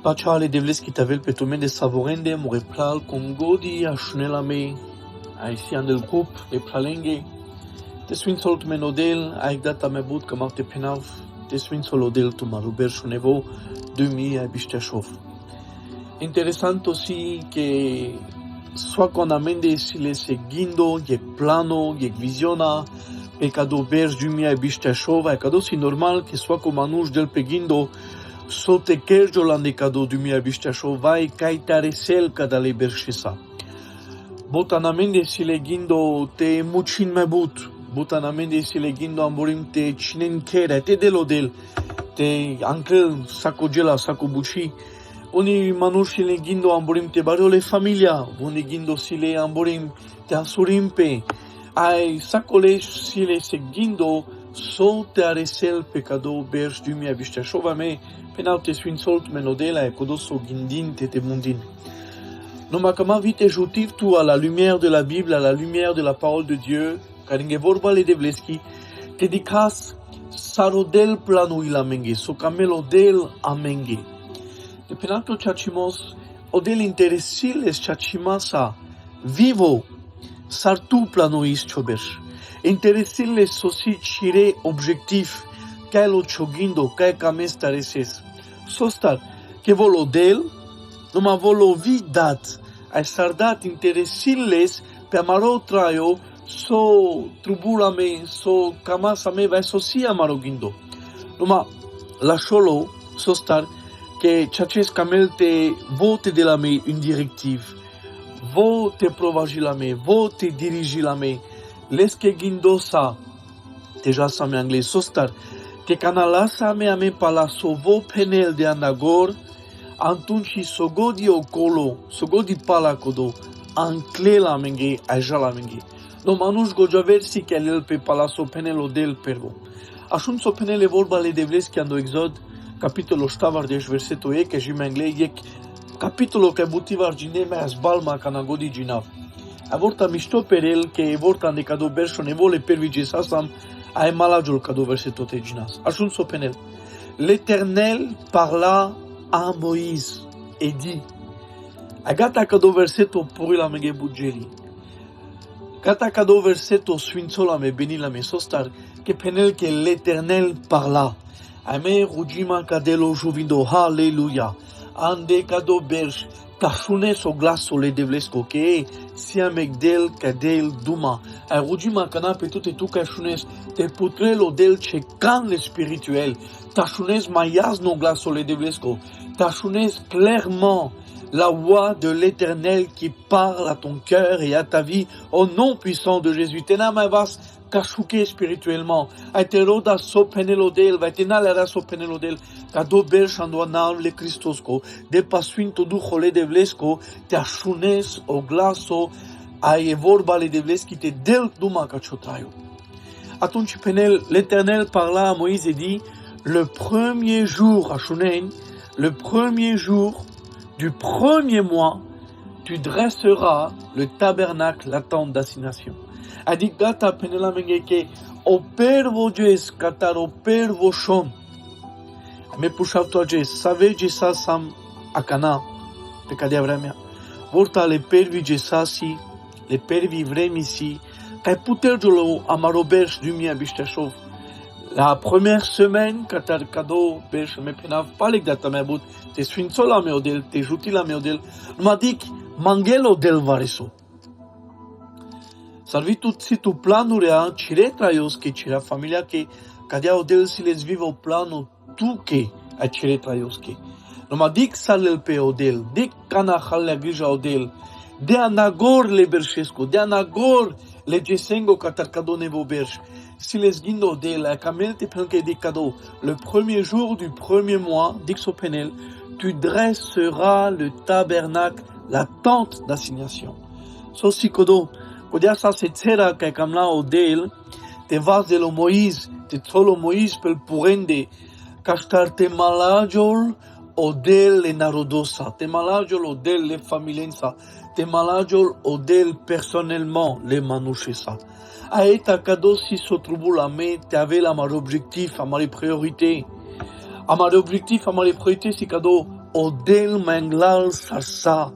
Pachale devleski tavel petomen de savorende moreplal congodi ashnelame aisian del group e pralenge teswin solt menodel aigdata mebut kamarte penav teswin solodel tu maruber shunevo 2000 a bistashov. Interessant aussi que soit qu'on amende si le seguindo yek plano yek visiona pecado berj 2000 a bistashov e cado si normal que soit comme anush del pegindo sote kerjo landecado 2000 a bistashov vai kaitare sel kadale bershesa. Botanamende si legindo te muchin mebut botanamende si legindo amborim te chinen kera te delodel te ankel sakogela sakobuchi oni manushi legindo amborim te barole familia oni gindo sile amborim te asurimpe ai sakole sile seguindo sote aresel pecado berj 2000 a bistashov me penal te swin solt menodela e kodoso gindin te mundin. Nomakama vite joutir tout à la lumière de la Bible, à la lumière de la parole de Dieu, karinge vorbale de vleski, te dikas sarodel plano ilamenge, sokamel odel amenge. De penato chachimos, odel interesiles chachimasa, vivo, sartu plano is chobesh. Interesiles sosi chire objectif, kaelo chogindo, kae kamestareses. Sostar, que volodel, numa volovidat, ai sardat interesiles pe amaro traio so trubulame so kamasame vai sosia amarogindo. Numa la cholo sostar que chaches kamelte vote de la me une directive. Vote provagilame, vote dirigilame. Leske gindosa teja same anglais sostar que canalasa me ame palaso vo penel de anagor atunci sogodi okolo, sogodi palakodo, ancle la menge, aja la menge. No manush gojaversi che el pe palaso penelo del pervo. Ashun so penele vorbale de vleski ando exod, capitolo 7 verseto e che jim angle yek capitolo che butivar gineme as balma kanagodi ginav. Avorta misto per el che vorta ne cado verso ne vole pervige sasam a malajol cado verseto te ginas. Ashun so penel. L'Éternel parla a Moïse et dit agata kado verseto purila mege budgeli gata kado verseto swinsola me benila me sostar que penel que l'Éternel parla ame rujima kadelo juvindo hallelujah ande kado berj tashune so glaso le devlesko que si amegdel kadel duma a rujima kana petut et tu kashunes te putrelo del chekan le spirituel tashunes mayas no glaso le devlesko tashunes clairement la voix de l'Éternel qui parle à ton cœur et à ta vie au nom puissant de Jésus. Tena mavas kashuke spirituellement. Aiteroda so penelodel, vaitenalera so penelodel. Kado bel chandoanal le Christosco. De pasuin todu chole devlesko. Tashunes o glaso aevorba le devleski te del duma kachotayo. Atunci penel, l'Éternel parla à Moïse et dit, le premier jour, Ashunen, le premier jour du premier mois, tu dresseras le tabernacle, la tente d'assignation. Adigata penela mengeke opervo jes katar opervo shon. Me pushavto jes save jesa sam akana pecade avramia. Vorta le pervi jesasi, le pervi vremisi, kai puterjolo amarobersh du mia bistashov. La première semaine, katar kado besh me penav palek data mebut te swinsola meodel te jutila meodel madik mangelo del vareso. Salvitut situ planurea cire traios che cira familia che cadia odel si les vivo plano tu che a cire traios che. No madik salel pe odel, dik kana khalla grija odel, de anagor le bershesco, de anagor le jesengo katar kado nevo bersh. Si les guindo de la camelte planque de cadeaux, le premier jour du premier mois, d'Ixopenel, tu dresseras le tabernacle, la tente d'assignation. Sosi kodo, kodia sa se tsera kai kamla odel, te vas de lo Moïse, te solo Moïse pel purende, kastar te malajol odel le narodosa, te malajol odel le familiensa, te malajol odel personnellement le manushesa. Aeta kado si sotrubula me te avela mar objectif, amare priorité. Amare objectif, amare priorité si kado odel manglal sarsa.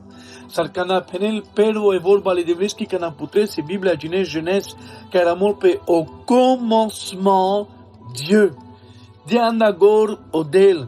Sarkana penel pervo e vorba le devleski kana putre se Bible à Genèse car amour pe au commencement Dieu. Dianagor odel.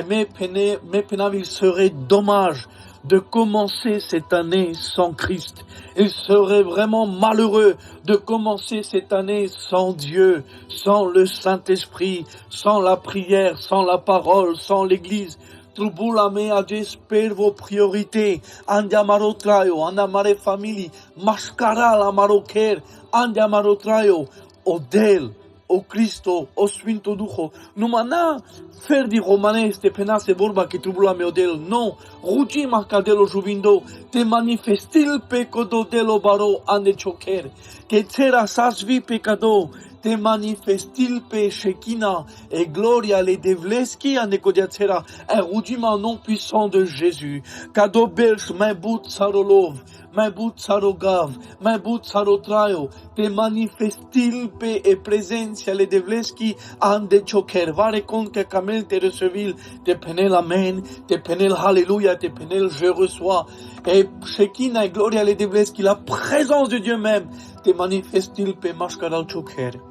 Mais penave il serait dommage de commencer cette année sans Christ. Il serait vraiment malheureux de commencer cette année sans Dieu, sans le Saint-Esprit, sans la prière, sans la parole, sans l'Église. Trubulame ages per vos priorités, andiamaro traio, andamare famili, mascara la maroquer, andiamaro traio, odel, o Cristo, o Sfinto Duho, numana fer di romanes te penase vorba che trubulame odel, no, rugi macadelo juvindo, te manifestil pecodo delo baro ande choker, che cera sasvi pecado, te manifestil pe Shekina et gloria le devleski ande kodiacera, un rugima non puissant de Jésus, kado belch mein bout sarolov, mein bout sarogav, mein bout sarotraio, te manifestil pe e presentia le devleski ande choker, vare con que camel te recevil, te penel amen, te penel halleluja, te penel je reçois, et Shekina et gloria le devleski, la présence de Dieu même, te manifestil pe mashkaral choker.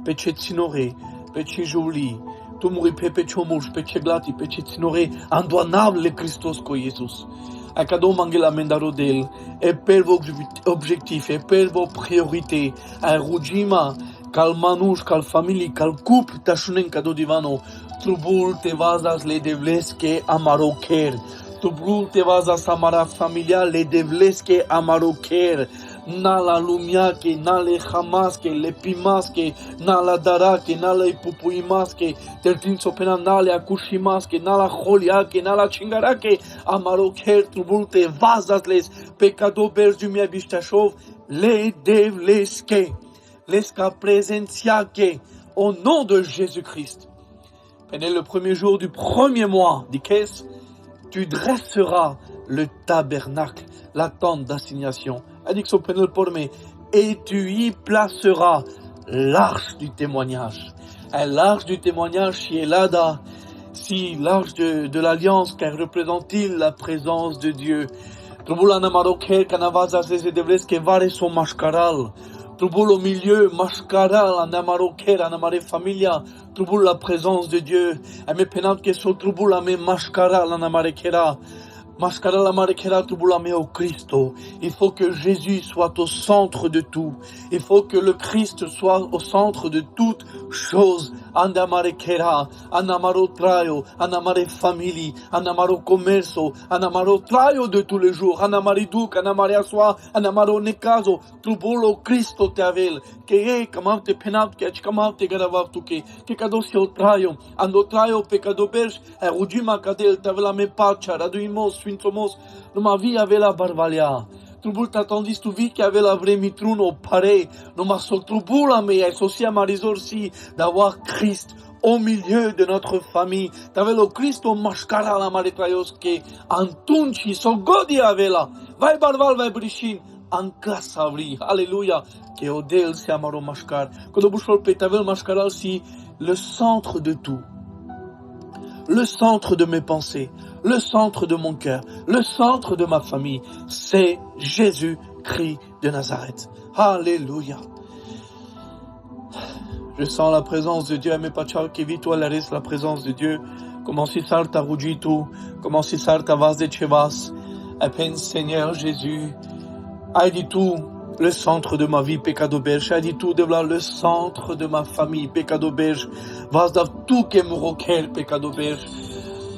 Pe ce ținore, pe ce joli, tu muri pe ce omuș, pe ce glati, pe ce ținore, andoanable Christos co Iisus. A cadou mangela mendarodel, e per vos objectifs, e per vos priorités, a rugima, cal manuș, cal familie, cal couple, tașunen cadou divano, trubul te vazas le devleske amaroker, trubul te vazas amara familia le devleske amaroker, na la lumiache, na le hamaske, le pimaske, na la darake, na la ipupuimaske, tertinso pena na le akushimaske, na la holiake, na la chingarake, amaroker trubulte vazasles, pecado berjumia bistashov, le devleske, leska presenziake, au nom de Jésus-Christ. Pendant le premier jour du premier mois, dit-ce, tu dresseras le tabernacle, la tente d'assignation, et tu y placeras l'arche du témoignage. L'arche du témoignage, si l'arche de l'alliance, car représente-t-il la présence de Dieu. Trubulana maroker canavazas les devres que vare son mascaral. Trubul au milieu, mascaral, anamaroker, anamare familia. Trubul la présence de Dieu. Ame penant que so trubul ame mascaral, anamarekera. Mascara la marekera trubulame au Christo. Il faut que Jésus soit au centre de tout. Il faut que le Christ soit au centre de toutes choses. Andamarekera, anamaro traio, anamare famili, anamaro commercio, anamaro traio de tous les jours, anamariduk, anamare aswa, anamaro nekazo, trubulo Christo te avel, que kamante penat, que kamante garavav tuke, que kadosio traio, ando traio pecado berj, rudima kadel tavelame pacha, raduimos, Sfintomos, numa vie avait la barbalia. Trubul t'attendis tu vi che aveva vrai mitruno pare, numa sol trubula me associé à marizor si d'avoir Christ au milieu de notre famille. T'avais le Christ au mascara la maretraios que antunci so godi avela. Vai barval vai brishin en classe avri. Alléluia. Que odel se amaro mascar. Quand bushol pe t'avais mascara si le centre de tout. Le centre de mes pensées, le centre de mon cœur, le centre de ma famille, c'est Jésus-Christ de Nazareth. Alléluia. Je sens la présence de Dieu. Ame pachal que vito alares la présence de Dieu. Comment si sarta rugitu, comment si sarta vas de chevas. Apen Seigneur Jésus, ai dit tout. Le centre de ma vie, pecado berge, a dit tout de là, le centre de ma famille, pecado berge, vas dav tout que murokel, pecado berge.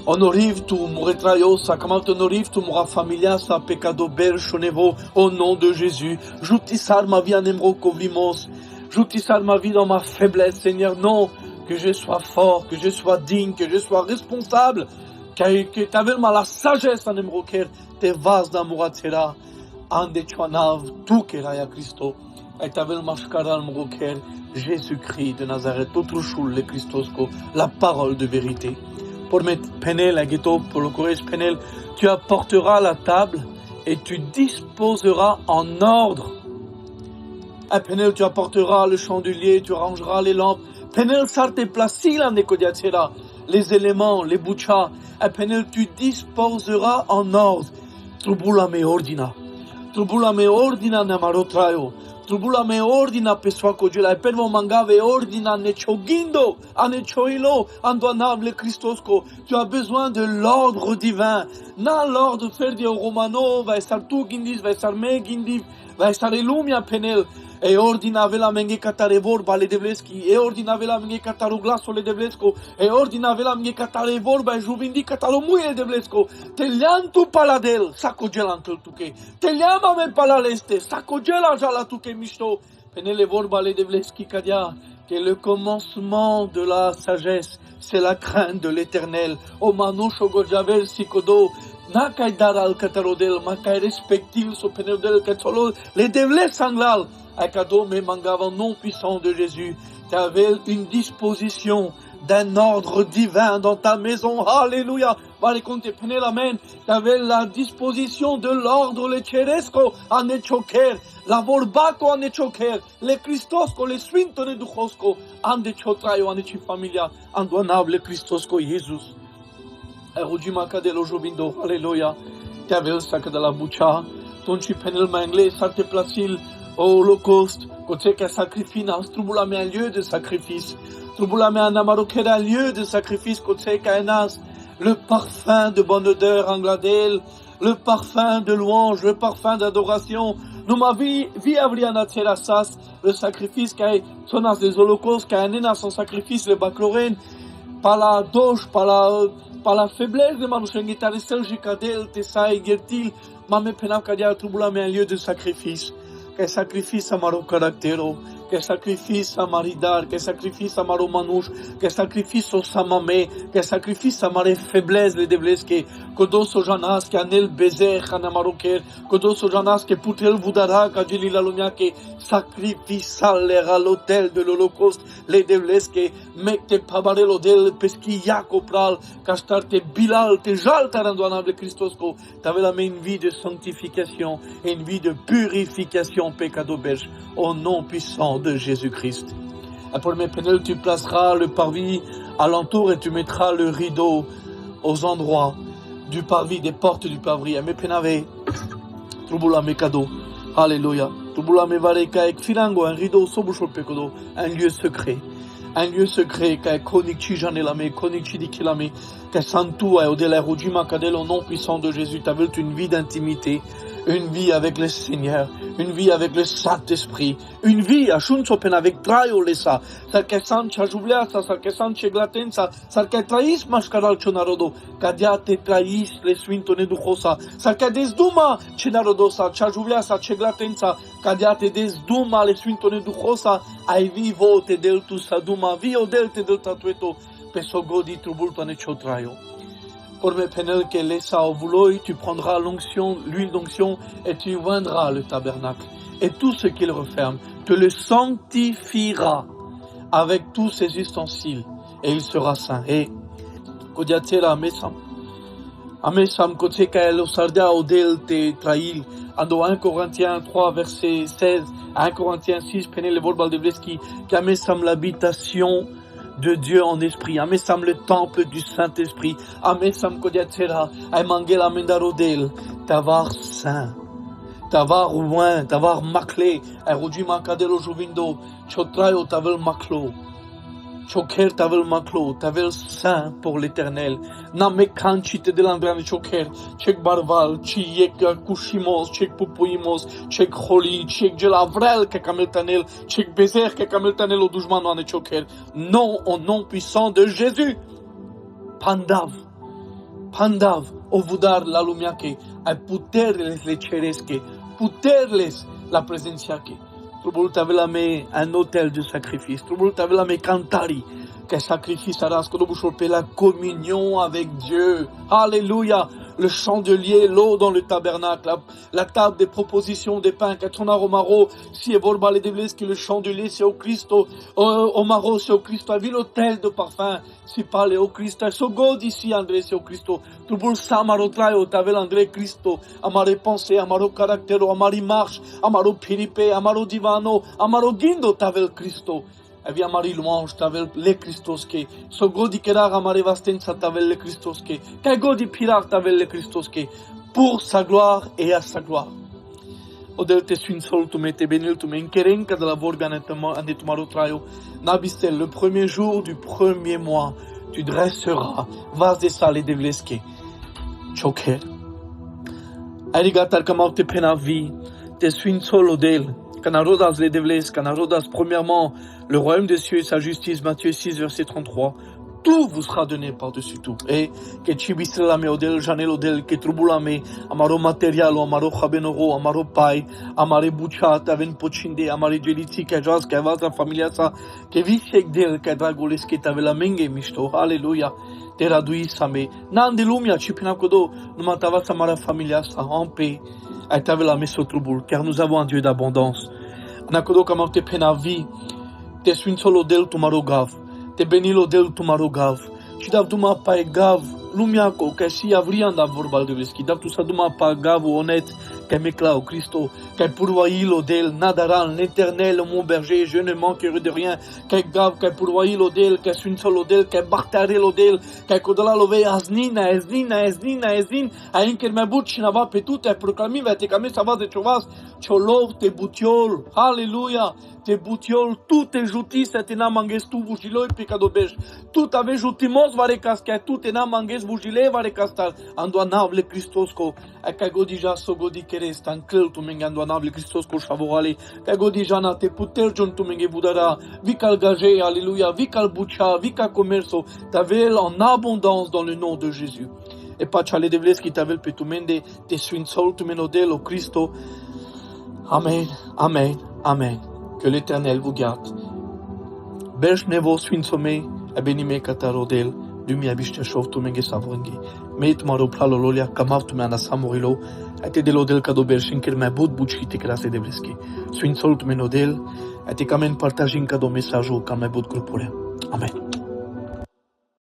Honorive tout, muretraio, sa kamalt honorive tout, mura familia, sa pecado berge, chonevo, au nom de Jésus. Joutissar ma vie en emro kovlimos, joutissar ma vie dans ma faiblesse, Seigneur, non, que je sois fort, que je sois digne, que je sois responsable, que t'avais la sagesse en emroker, te vas d'amouratsera. Ande chuanav tu que raya Christo, et t'avais le mashkaral mroker, Jésus-Christ de Nazareth, tout choul le Christosco, la parole de vérité. Pour mettre penel, agueto, pour le courage penel, tu apporteras la table et tu disposeras en ordre. À penel, tu apporteras le chandelier, tu rangeras les lampes. Penel sarte placil en ekodiatera. les éléments, les bouchas, et Penel, tu disposeras en ordre. Trubulame ordina. Trubulame ordina namarotraio. Trubulame ordina pessoaco gela. E penvo mangave ordina nechogindo, anechoilo, andoanable Christosco. Tu as besoin de l'ordre divin. Na l'ordre ferdio romano, va estar tu gindis, va estar me gindis, va estar elumia Penel. E ordina vela menge katare vorba le devleski, e ordina vela menge kataro glaso le devlesko, e ordina vela menge katare vorba e juvindi kataro muie le devlesko. Te liantu paladel, sako gelantul tuke. Te liama men palaleste, sako gela jala tuke misto. Penele vorba le devleski kadia. Que le commencement de la sagesse, c'est la crainte de l'Éternel. O manusho gojavel sikodo. Nakai daral katarodel, makai respectil so penodel katolo, les devles sanglal. Akado me mangava non puissant de Jésus. Tu avais une disposition d'un ordre divin dans ta maison. Alléluia. Vale conte penel amen. Tu avais la disposition de l'ordre, le cheresco en echoker, la vorbaco en echoker, le Christosco, le swintone duchosco, en echotraio, en echi familia, andoanable Christosco Jesus. Erudima cadelo jovindo, alléluia. Tu avais le sac de la boucha, ton chipenel manglais, sarte placil, au holocauste, côté qu'un sacrifice, trouboulame un lieu de sacrifice, trouboulame un amaroquer un lieu de sacrifice, côté qu'un as, le parfum de bonne odeur en gladel, le parfum de louange, le parfum d'adoration. Nous ma vie avriana terasas, le sacrifice qu'a sonas des holocaustes, qu'a un énas son sacrifice, le baclorène, par la doge, par la faiblesse de manusengita, le selgicadel, tessa et gertil, ma me penam cadia trouboulame un lieu de sacrifice. Que sacrifice a maro caractero, que sacrifice a maridar, que sacrifice a maro manouche, que sacrifice o samame, que sacrifice a mare faiblesse le devleske, que doso janas que anel bezer hanamaroker, que doso janas que putel vudara kajili la lumia que sacrifice à l'autel de l'holocauste, le devleske, mecte pabarelo del pesqui yakopral, castarte bilal te jaltarandoanable Christosco, t'avais la main une vie de sanctification et une vie de purification pécado belge, au nom puissant de Jésus-Christ. Après mes pénales, tu placeras le parvis alentour et tu mettras le rideau aux endroits du parvis, des portes du parvis. Mes pénave, trubula me cadeau. Alléluia. Trubula me vareka ek filango, un rideau sobushol pecodo, un lieu secret. Un lieu secret, qu'à Konichi Janelame, Konichi Dikilame, qu'à Santua et au-delà Rujima Kadel, au nom puissant de Jésus, tu avais une vie d'intimité, une vie avec le Seigneur, une vie avec le Saint-Esprit, une vie à Shunsopen avec Traio Lesa, sarka Sancha Jubliasa, sarka Sanche Glatensa, sarka Traïs Mashkaral Chonarodo, Kadia te Traïs, les Swintone Duchosa, sarka Desduma Chenarodosa, Chajubliasa, Cheglatensa, Kadia te Desduma, les Swintone Duchosa, ai vivo te del tu saduma, vio del te del tatueto, pesogodi trubulto ne chotraio. Pour me penel que laissa au vouloi, tu prendras l'onction, l'huile d'onction, et tu oindras le tabernacle. Et tout ce qu'il referme, tu le sanctifieras avec tous ses ustensiles, et il sera saint. Et, kodiatera amesam koteka elosarda odel te trail, ando 1 Corinthiens 3, verset 16, 1 Corinthiens 6, penel le volbal de Vleski, qu'amesam l'habitation de Dieu en esprit, amesam le temple du Saint-Esprit, amesam kodiatera, aimangela mendarodel, tavar saint, tavar ouin, tavar maclé, erudima kadelo juvindo, chotrayo tavel maclo, choker tavel maclo, tavel saint pour l'éternel, name kanchite de l'andrane choker, chek barval, chiyek kushimos, chek pupuimos, chek holi, chek gelavrel ke kameltanel, chek bezer ke kameltanel au dujmano ane choker, non au nom puissant de Jésus, pandav, o vudar la lumiake, a puterles le cheresque, puterles la presenciake. Trubul tavelame un hôtel de sacrifice. Trubul tavelame cantari. Que sacrifice à la communion avec Dieu. Alléluia. Le chandelier, l'eau dans le tabernacle, la table des propositions des pains, Katronaromaro, si evolba les déblés, que le chandelier c'est au Christ, au maro c'est au Christ, à l'hôtel de parfum, si parle au Christ, so God ici André c'est au Christ, Trubul Samaro Traio, t'avais André Christo, amare pensée, amaro caractero, amari marche, amaro piripe, amaro divano, amaro guindo, t'avais Christo. Via Marie louange tavel le Christoske. So godi kerar amare vastenza tavel le Christoske. Kai godi pirar tavel le Christoske. Pour sa gloire et à sa gloire. Odel te suin sol tu me te benil tu me inkerenka de la vorgan et tomaro traio. Nabistel, le premier jour du premier mois, tu dresseras vas de sale de vleske. Choker. Arigatar kamau te penavi. Te suin sol odel. Canarodas les devles, Canarodas, premièrement, le royaume des cieux et sa justice, Matthieu 6, verset 33. Tout vous sera donné par-dessus tout. Et que chibislame odel, janel odel, que trubulame, amaro materialo, amaro chabenoro, amaro pai, amare buchat, aven pochinde, amare gelitsi, que jas, que vaza familia sa, que visek del, que dragoles, que tavela menge misto, alléluia. Te raduisame, nan de lumia, chipinakodo, numatava samara familia sa, en paix. Et tavela meso trubul, car nous avons un Dieu d'abondance. Nakodo kamam te penavi, te swin solo del tumaro gav, te benilo del tumaro gav, și dav duma pa e gav, lumiaco, ca și avrian da vorba de veschi, dav tu sa duma pa gav onet, ca meclao Cristo, ca pourvoilo del, nadaran, l'éternel, mon berger, je ne manquerai de rien, ca gav, ca pourvoilo del, ca swin solo del, ca bartarelo del, ca codala love aznina, a inker me but și nava pe tu, te proclami, va te came sa va de chovas, ciolov te butiol, halleluja, te butiol, tu te justice, te na manges tu vujiloi pe cadobej, tu te ave jutimos va recasca, tu te na manges vujile va recastar, andoanavle Cristosco, a ca godija so godi keres, tan clel tu menga andoanavle Cristosco shavorale, ca godijana te puterjon tu menge budara, vical gage, alléluia, vical bucha, vica commerço, t'avel en abondance dans le nom de Jésus. Et pas chale de vles qui t'avel pe tu mende, te suin sol tu menodel au Christo. Amen, amen, amen. Que l'Éternel vous garde. Belch nevo swin sommet, a benime katarodel, dumi abishte shov tu menge savrengi. Meit maro plalo lolia kamav tu me anasamorilo, a te delodel kado belchin ker me bud buchi te krase de vleski. Swin sol tu menodel, a te kamen partajin kado messaggio kam me bud grupore. Amen.